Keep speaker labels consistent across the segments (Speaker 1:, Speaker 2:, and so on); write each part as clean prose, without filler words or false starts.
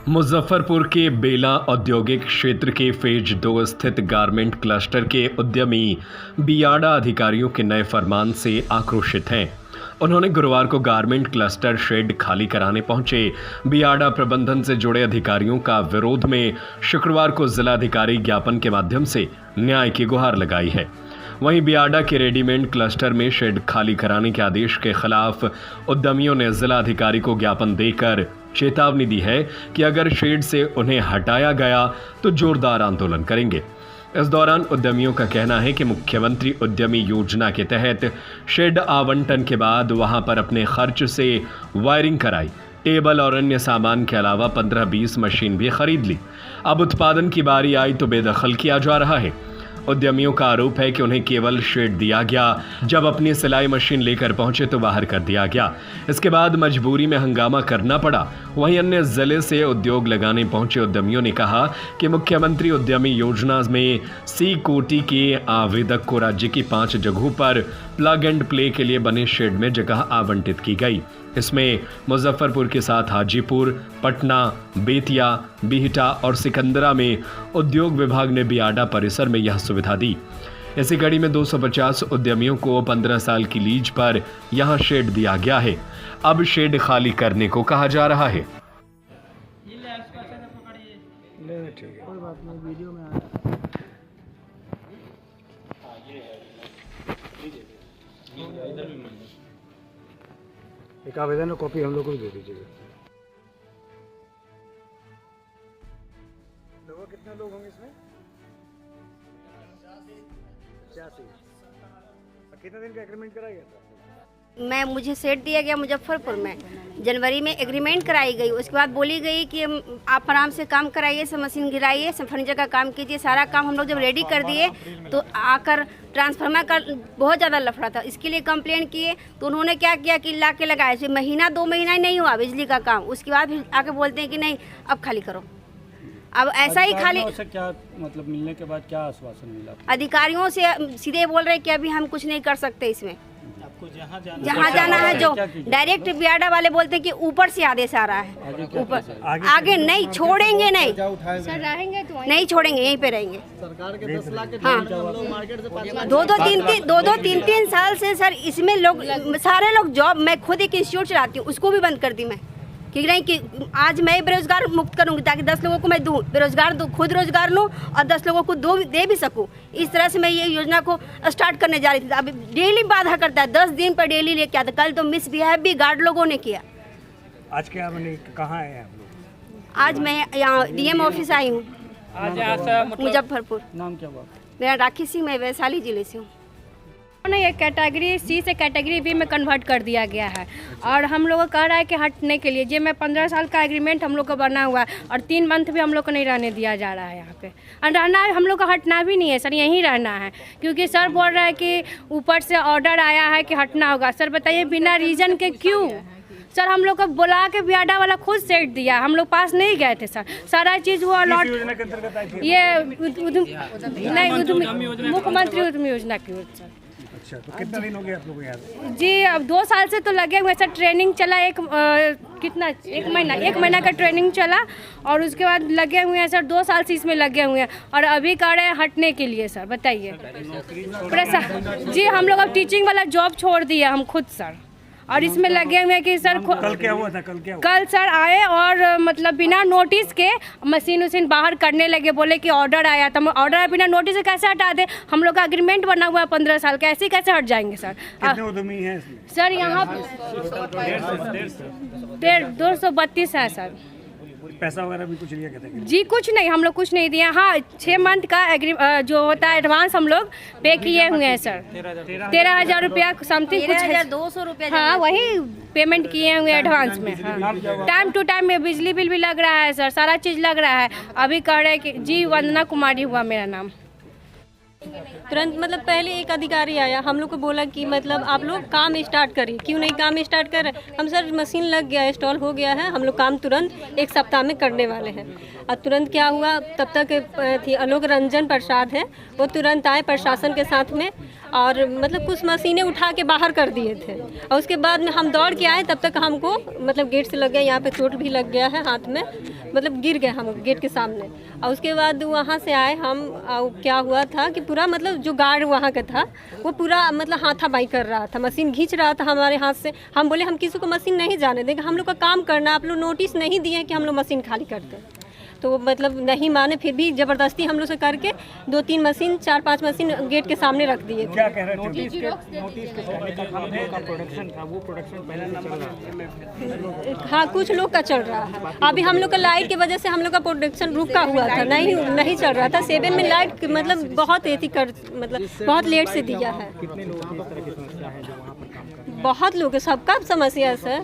Speaker 1: मुजफ्फरपुर के बेला औद्योगिक क्षेत्र के फेज 2 स्थित गारमेंट क्लस्टर के उद्यमी बियाडा अधिकारियों के नए फरमान से आक्रोशित हैं। उन्होंने गुरुवार को गारमेंट क्लस्टर शेड खाली कराने पहुंचे बियाडा प्रबंधन से जुड़े अधिकारियों का विरोध में शुक्रवार को जिलाधिकारी ज्ञापन के माध्यम से न्याय की गुहार लगाई है। वहीं बियाडा के रेडीमेड क्लस्टर में शेड खाली कराने के आदेश के खिलाफ उद्यमियों ने जिलाधिकारी को ज्ञापन देकर चेतावनी दी है कि अगर शेड से उन्हें हटाया गया तो जोरदार आंदोलन करेंगे। इस दौरान उद्यमियों का कहना है कि मुख्यमंत्री उद्यमी योजना के तहत शेड आवंटन के बाद वहां पर अपने खर्च से वायरिंग कराई, टेबल और अन्य सामान के अलावा 15-20 मशीन भी खरीद ली। अब उत्पादन की बारी आई तो बेदखल किया जा रहा है। उद्यमियों का आरोप है कि उन्हें केवल शेड दिया गया, जब अपनी सिलाई मशीन लेकर पहुंचे तो बाहर कर दिया गया। इसके बाद मजबूरी में हंगामा करना पड़ा। वहीं अन्य जिले से उद्योग लगाने पहुंचे उद्यमियों ने कहा कि मुख्यमंत्री उद्यमी योजना में सी कोटि के आवेदक को राज्य की 5 जगहों पर प्लग एंड प्ले के लिए बने शेड में जगह आवंटित की गई। इसमें मुजफ्फरपुर के साथ हाजीपुर, पटना, बेतिया, बिहटा और सिकंदरा में उद्योग विभाग ने बियाडा परिसर में यह सुविधा दी। इसी कड़ी में 250 उद्यमियों को 15 साल की लीज पर यहां शेड दिया गया है। अब शेड खाली करने को कहा जा रहा है।
Speaker 2: एक आवेदन और कॉपी हम लोग को भी दे दीजिएगा। लोग कितने लोग होंगे इसमें? 85। कितने दिन का एग्रीमेंट कराया गया था?
Speaker 3: मुझे सेट दिया गया मुजफ्फरपुर में, जनवरी में एग्रीमेंट कराई गई। उसके बाद बोली गई कि आप आराम से काम कराइए, सब मशीन गिराइए, सब फर्नीचर का काम कीजिए। सारा काम हम लोग जब रेडी कर दिए तो आकर ट्रांसफार्मर का बहुत ज़्यादा लफड़ा था, इसके लिए कंप्लेंट किए तो उन्होंने क्या किया कि ला के लगाया। फिर महीना 2 महीना नहीं हुआ बिजली का काम, उसके बाद फिर आके बोलते हैं कि नहीं अब खाली करो। अब ऐसा ही खाली
Speaker 2: क्या मतलब मिलने के बाद क्या आश्वासन मिला?
Speaker 3: अधिकारियों से सीधे बोल रहे कि अभी हम कुछ नहीं कर सकते इसमें।
Speaker 2: आपको
Speaker 3: जहाँ जाना है जो डायरेक्ट बियाडा वाले बोलते हैं कि ऊपर से आदेश आ रहा है, ऊपर आगे नहीं छोड़ेंगे, नहीं सर रहेंगे तो नहीं छोड़ेंगे, यहीं पे रहेंगे। सरकार के 10 लाख के मार्केट से 2-2 3-3 साल से सर इसमें लोग सारे लोग जॉब, मैं खुद एक इंस्टीट्यूट चलाती हूँ, उसको भी बंद कर दी मैं कि नहीं कि आज मैं बेरोजगार मुक्त करूंगी ताकि 10 लोगों को मैं दूँ, बेरोजगार दूँ, खुद रोजगार लूँ और 10 लोगों को दे भी सकूँ। इस तरह से मैं ये योजना को स्टार्ट करने जा रही थी। अभी डेली बाधा करता है, 10 दिन पर डेली लेके आता। कल तो मिसबिहेव भी गार्ड लोगों ने किया।
Speaker 2: आज क्या मैंने कहाँ आए आप लोग?
Speaker 3: आज मैं यहाँ डीएम ऑफिस आई हूँ मुजफ्फरपुर।
Speaker 2: नाम क्या हुआ?
Speaker 3: मेरा राखी सिंह, मैं वैशाली जिले से हूँ।
Speaker 4: ये कैटेगरी सी से कैटेगरी बी में कन्वर्ट कर दिया गया है और हम लोग को कह रहा है कि हटने के लिए। जो मैं 15 साल का एग्रीमेंट हम लोग का बना हुआ है और 3 मंथ भी हम लोग को नहीं रहने दिया जा रहा है यहाँ पे। और रहना हम लोग का हटना भी नहीं है सर, यहीं रहना है क्योंकि सर बोल रहा है कि ऊपर से ऑर्डर आया है कि हटना होगा। सर बताइए बिना रीज़न के क्यों? सर हम लोग को बुला के बियाडा वाला खुद सेट दिया, हम लोग पास नहीं गए थे सर। सारा चीज़ हुआ लॉट ये मुख्यमंत्री उद्यमी योजना की सर।
Speaker 2: अच्छा, तो कितना दिन हो गया आप लोग यहाँ?
Speaker 4: जी अब 2 साल से तो लगे हुए सर। ट्रेनिंग चला एक महीना का ट्रेनिंग चला और उसके बाद लगे हुए हैं सर। 2 साल से इसमें लगे हुए हैं और अभी कह रहे हैं हटने के लिए सर। बताइए जी, हम लोग अब टीचिंग वाला जॉब छोड़ दिया हम खुद सर और इसमें लगे हुए हैं कि सर
Speaker 2: कल क्या हुआ था? कल
Speaker 4: सर आए और मतलब बिना नोटिस के मशीन बाहर करने लगे, बोले कि ऑर्डर आया था। ऑर्डर बिना नोटिस से कैसे हटा दे? हम लोग का एग्रीमेंट बना हुआ है 15 साल का, ऐसे कैसे हट जाएंगे सर?
Speaker 2: कितने उद्यमी हैं इसमें?
Speaker 4: सर यहाँ 232 है सर।
Speaker 2: पैसा वगैरह भी कुछ लिया कहते हैं?
Speaker 4: जी कुछ नहीं, हम लोग कुछ नहीं दिए। हाँ 6 मंथ का जो होता है एडवांस हम लोग पे किए हुए हैं सर। 13,000 रुपया समथिंग, कुछ
Speaker 3: 13,200 रुपया।
Speaker 4: हाँ वही पेमेंट किए हुए एडवांस में। हाँ टाइम टू टाइम में बिजली बिल भी लग रहा है सर, सारा चीज़ लग रहा है। अभी कह रहे हैं कि जी वंदना कुमारी हुआ मेरा नाम।
Speaker 5: तुरंत मतलब पहले एक अधिकारी आया, हम लोग को बोला कि मतलब आप लोग काम स्टार्ट करिए। क्यों नहीं काम स्टार्ट कर रहे? हम सर मशीन लग गया, इंस्टॉल हो गया है, हम लोग काम तुरंत 1 सप्ताह में करने वाले हैं। और तुरंत क्या हुआ, तब तक थी आलोक रंजन प्रसाद है, वो तुरंत आए प्रशासन के साथ में और मतलब कुछ मशीनें उठा के बाहर कर दिए थे। और उसके बाद में हम दौड़ के आए, तब तक हमको मतलब गेट से लग गया, यहाँ पे चोट भी लग गया है हाथ में, मतलब गिर गए हम गेट के सामने। और उसके बाद वहाँ से आए हम, क्या हुआ था कि पूरा मतलब जो गार्ड वहाँ का था वो पूरा मतलब हाथापाई कर रहा था, मशीन खींच रहा था हमारे हाथ से। हम बोले हम किसी को मशीन नहीं जाने देंगे, हम लोग का काम करना, आप लोग नोटिस नहीं दिए कि हम लोग मशीन खाली करते। तो मतलब नहीं माने, फिर भी ज़बरदस्ती हम लोग से करके 2-3 मशीन 4-5 मशीन गेट के सामने रख दिए।
Speaker 2: क्या कह रहे थे? नोटिस के पहले तक हम लोग का प्रोडक्शन था, वो प्रोडक्शन पहले से चल रहा था।
Speaker 5: हाँ, कुछ लोग का चल रहा है। अभी हम लोग का लाइट की वजह से हम लोग का प्रोडक्शन रुका हुआ था, नहीं चल रहा था। 7 में लाइट मतलब बहुत मतलब बहुत लेट से दिया है।
Speaker 2: कितने लोगों की इस तरह की समस्या है जो वहाँ पर काम करते हैं?
Speaker 5: बहुत लोग, सबका समस्या है सर,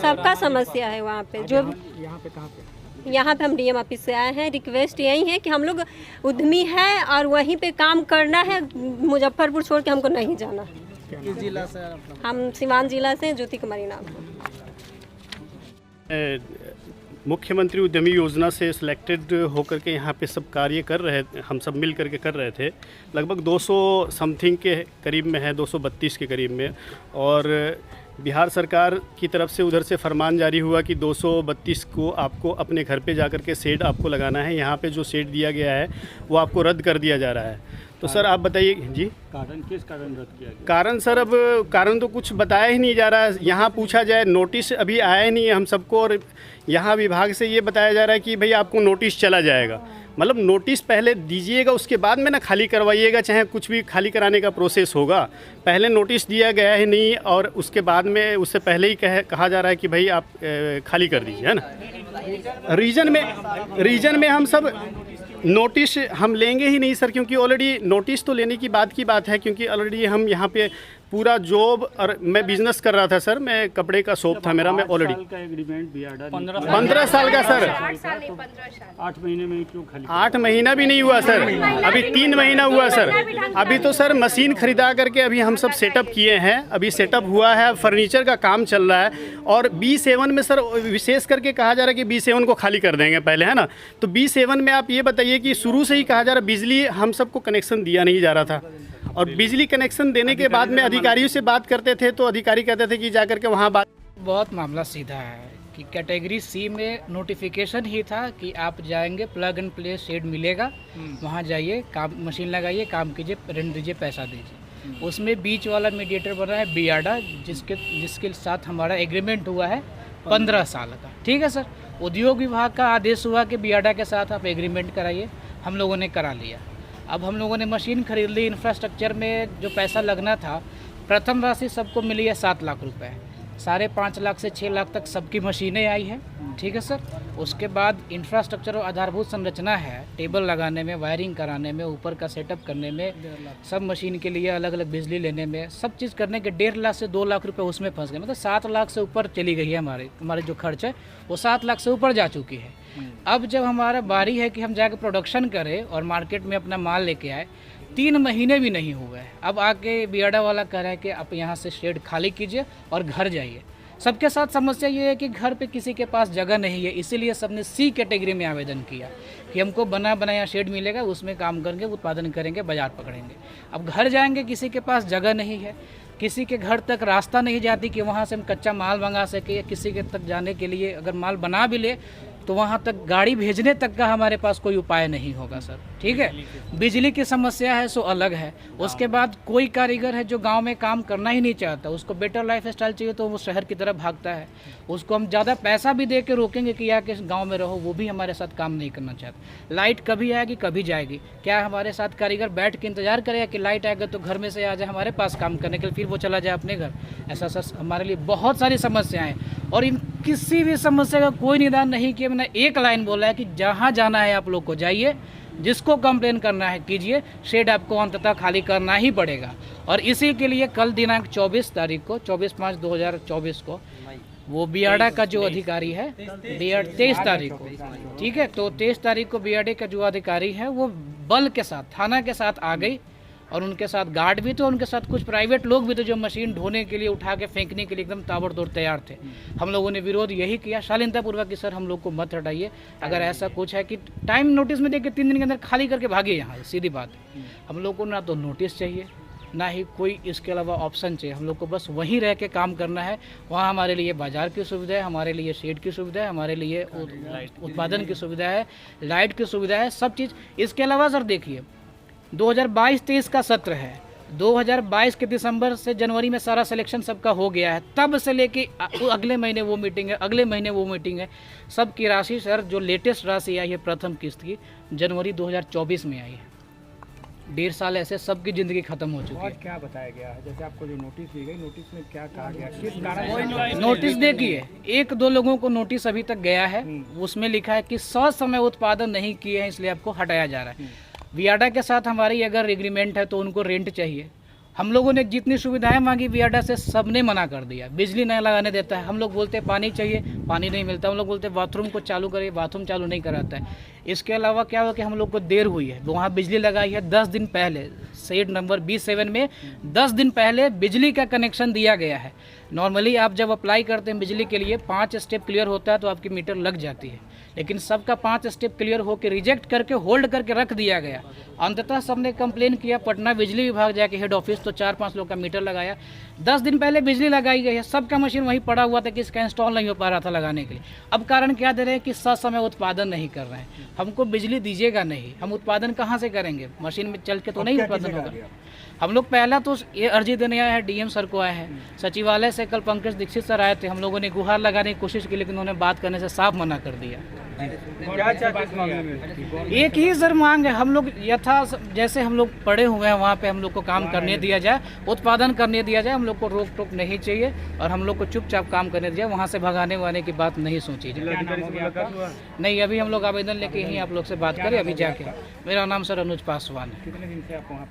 Speaker 5: सबका समस्या है वहाँ पे। जो
Speaker 2: यहाँ पे कहाँ पे?
Speaker 5: यहाँ पे हम डीएम ऑफिस से आए हैं। रिक्वेस्ट यही है कि हम लोग उद्यमी हैं और वहीं पे काम करना है, मुजफ्फरपुर छोड़ के हमको नहीं जाना।
Speaker 2: किस जिला से?
Speaker 5: हम सीवान जिला से, ज्योति कुमारी नाम है।
Speaker 6: मुख्यमंत्री उद्यमी योजना से सिलेक्टेड होकर के यहाँ पे सब कार्य कर रहे, हम सब मिल करके कर रहे थे। लगभग 200 समथिंग के करीब में है, 232 के करीब में। और बिहार सरकार की तरफ से उधर से फरमान जारी हुआ कि 232 को आपको अपने घर पे जाकर के शेड आपको लगाना है। यहाँ पे जो शेड दिया गया है वो आपको रद्द कर दिया जा रहा है। तो सर आप बताइए जी,
Speaker 2: कारण किस कारण रद्द किया गया?
Speaker 6: कारण सर, अब कारण तो कुछ बताया ही नहीं जा रहा है। यहाँ पूछा जाए, नोटिस अभी आया ही नहीं है हम सबको, और यहाँ विभाग से ये बताया जा रहा है कि भाई आपको नोटिस चला जाएगा। मतलब नोटिस पहले दीजिएगा, उसके बाद में ना खाली करवाइएगा, चाहे कुछ भी खाली कराने का प्रोसेस होगा। पहले नोटिस दिया गया है नहीं, और उसके बाद में उससे पहले ही कहा जा रहा है कि भाई आप खाली कर दीजिए, है ना। रीजन में हम सब नोटिस हम लेंगे ही नहीं सर, क्योंकि ऑलरेडी नोटिस तो लेने की बात है, क्योंकि ऑलरेडी हम यहाँ पे पूरा जॉब, और मैं बिजनेस कर रहा था सर, मैं कपड़े का शॉप था मेरा। मैं ऑलरेडी 15 साल का सर,
Speaker 2: 8 महीने में क्यों खाली?
Speaker 6: 8 महीना भी नहीं हुआ सर, अभी 3 महीना हुआ सर। अभी तो सर मशीन खरीदा करके अभी हम सब सेटअप किए हैं, अभी सेटअप हुआ है, फर्नीचर का काम चल रहा है। और B7 में सर विशेष करके कहा जा रहा है कि B7 को खाली कर देंगे पहले, है ना। तो B7 में आप ये बताइए कि शुरू से ही कहा जा रहा है, बिजली हम सबको कनेक्शन दिया नहीं जा रहा था, और बिजली कनेक्शन देने के बाद में अधिकारियों से बात करते थे तो अधिकारी कहते थे कि जा करके वहाँ बात।
Speaker 7: बहुत मामला सीधा है कि कैटेगरी सी में नोटिफिकेशन ही था कि आप जाएंगे, प्लग एंड प्ले शेड मिलेगा, वहाँ जाइए, काम मशीन लगाइए, काम कीजिए, रेंट दीजिए, पैसा दीजिए। उसमें बीच वाला मीडिएटर बना है बियाडा, जिसके साथ हमारा एग्रीमेंट हुआ है 15 साल का। ठीक है सर, उद्योग विभाग का आदेश हुआ कि बियाडा के साथ आप एग्रीमेंट कराइए, हम लोगों ने करा लिया। अब हम लोगों ने मशीन खरीद ली, इंफ्रास्ट्रक्चर में जो पैसा लगना था, प्रथम राशि सबको मिली है 7 लाख रुपए। 5.5 लाख से 6 लाख तक सबकी मशीनें आई हैं। ठीक है सर, उसके बाद इंफ्रास्ट्रक्चर और आधारभूत संरचना है, टेबल लगाने में, वायरिंग कराने में, ऊपर का सेटअप करने में, सब मशीन के लिए अलग अलग बिजली लेने में, सब चीज़ करने के 1.5 लाख से 2 लाख रुपए उसमें फंस गए। मतलब 7 लाख से ऊपर चली गई है हमारे जो खर्च है वो 7 लाख से ऊपर जा चुकी है। अब जब हमारा बारी है कि हम जाकर प्रोडक्शन करें और मार्केट में अपना माल लेके आए, 3 महीने भी नहीं हुए हैं, अब आके बियाडा वाला कह रहा है कि आप यहाँ से शेड खाली कीजिए और घर जाइए। सबके साथ समस्या ये है कि घर पे किसी के पास जगह नहीं है, इसीलिए सबने C कैटेगरी में आवेदन किया कि हमको बना बनाया शेड मिलेगा, उसमें काम करेंगे, उत्पादन करेंगे, बाजार पकड़ेंगे। अब घर जाएंगे, किसी के पास जगह नहीं है, किसी के घर तक रास्ता नहीं जाती कि वहाँ से हम कच्चा माल मंगा सके, या किसी के तक जाने के लिए अगर माल बना भी ले तो वहाँ तक गाड़ी भेजने तक का हमारे पास कोई उपाय नहीं होगा सर। ठीक है, बिजली की समस्या है सो अलग है। उसके बाद कोई कारीगर है जो गांव में काम करना ही नहीं चाहता, उसको बेटर लाइफ स्टाइल चाहिए तो वो शहर की तरफ भागता है। उसको हम ज़्यादा पैसा भी दे के रोकेंगे कि या कि गाँव में रहो, वो भी हमारे साथ काम नहीं करना चाहता। लाइट कभी आएगी कभी जाएगी, क्या हमारे साथ कारीगर बैठ के इंतजार करेगा कि लाइट आएगा तो घर में से आ जाए हमारे पास काम करने के लिए, फिर वो चला जाए अपने घर? ऐसा सर हमारे लिए बहुत सारी समस्याएँ हैं, और इन किसी भी समस्या का कोई निदान नहीं किया। मैंने एक लाइन बोला है कि जहाँ जाना है आप लोग को जाइए, जिसको कंप्लेन करना है कीजिए, शेड आपको अंततः खाली करना ही पड़ेगा। और इसी के लिए कल दिनांक 24 तारीख को, 24/5/2024 को वो बियाडा का जो अधिकारी है, 23 तारीख को, ठीक है, तो 23 तारीख को बियाडे का जो अधिकारी है वो बल के साथ थाना के साथ आ गई, और उनके साथ गार्ड भी थे, उनके साथ कुछ प्राइवेट लोग भी थे जो मशीन ढोने के लिए, उठा के फेंकने के लिए एकदम ताबड़तोड़ तैयार थे। हम लोगों ने विरोध यही किया शालीनतापूर्वक कि सर हम लोग को मत हटाइए, अगर ऐसा कुछ है कि टाइम नोटिस में देके 3 दिन के अंदर खाली करके भागिए यहाँ, सीधी बात है। हम लोग को ना तो नोटिस चाहिए, ना ही कोई इसके अलावा ऑप्शन चाहिए। हम लोग को बस वहीं रह के काम करना है। वहाँ हमारे लिए बाज़ार की सुविधा है, हमारे लिए शेड की सुविधा है, हमारे लिए उत्पादन की सुविधा है, लाइट की सुविधा है, सब चीज़। इसके अलावा सर देखिए 2022-23 का सत्र है, 2022 के दिसंबर से जनवरी में सारा सिलेक्शन सबका हो गया है। तब से लेके अगले महीने वो मीटिंग है, अगले महीने वो मीटिंग है। सबकी राशि सर जो लेटेस्ट राशि आई है प्रथम किस्त की जनवरी 2024 में आई है। 1.5 साल ऐसे सबकी ज़िंदगी ख़त्म हो चुकी
Speaker 2: और
Speaker 7: है।
Speaker 2: क्या बताया गया है? जैसे आपको जो नोटिस दी गई, नोटिस में क्या कहा गया, किस कारण?
Speaker 7: नोटिस देखिए 1-2 लोगों को नोटिस अभी तक गया है, उसमें लिखा है कि ससमय उत्पादन नहीं किए हैं इसलिए आपको हटाया जा रहा है। वियाडा के साथ हमारी अगर एग्रीमेंट है तो उनको रेंट चाहिए। हम लोगों ने जितनी सुविधाएं मांगी वियाडा से सबने मना कर दिया। बिजली नहीं लगाने देता है, हम लोग बोलते हैं पानी चाहिए, पानी नहीं मिलता। हम लोग बोलते हैं बाथरूम को चालू करिए, बाथरूम चालू नहीं कराता है। इसके अलावा क्या हुआ कि हम लोग को देर हुई है, वहाँ बिजली लगाई है 10 दिन पहले, शेड नंबर B7 में 10 दिन पहले बिजली का कनेक्शन दिया गया है। नॉर्मली आप जब अप्लाई करते हैं बिजली के लिए 5 स्टेप क्लियर होता है तो आपकी मीटर लग जाती है, लेकिन सबका 5 स्टेप क्लियर होकर रिजेक्ट करके होल्ड करके रख दिया गया। अंततः सबने कंप्लेन किया, पटना बिजली विभाग जाके हेड ऑफिस, तो 4-5 लोग का मीटर लगाया। 10 दिन पहले बिजली लगाई गई है, सबका मशीन वहीं पड़ा हुआ था कि इसका इंस्टॉल नहीं हो पा रहा था लगाने के लिए। अब कारण क्या दे रहे हैं कि ससमय उत्पादन नहीं कर रहे हैं। हमको बिजली दीजिएगा नहीं, हम उत्पादन कहाँ से करेंगे? मशीन में चल के तो नहीं उत्पादन होगा। हम लोग पहला तो ये अर्जी देने आए हैं, DM सर को आए हैं, सचिवालय से कल पंकज दीक्षित सर आए थे। हम लोगों ने गुहार लगाने की कोशिश की लेकिन उन्होंने बात करने से साफ मना कर दिया। एक ही सर मांग है, हम लोग यथा जैसे हम लोग पड़े हुए हैं वहाँ पे हम लोग को काम करने दिया जाए, उत्पादन करने दिया जाए। हम लोग को रोक टोक नहीं चाहिए और हम लोग को चुपचाप काम करने दिया जाए, वहाँ से भगाने वाने की बात नहीं सोची जाए। नहीं, अभी हम लोग आवेदन लेके यहीं आप लोग से बात करें। अभी जाके मेरा नाम सर अनुज पासवान है।
Speaker 2: कितने दिन से आप वहाँ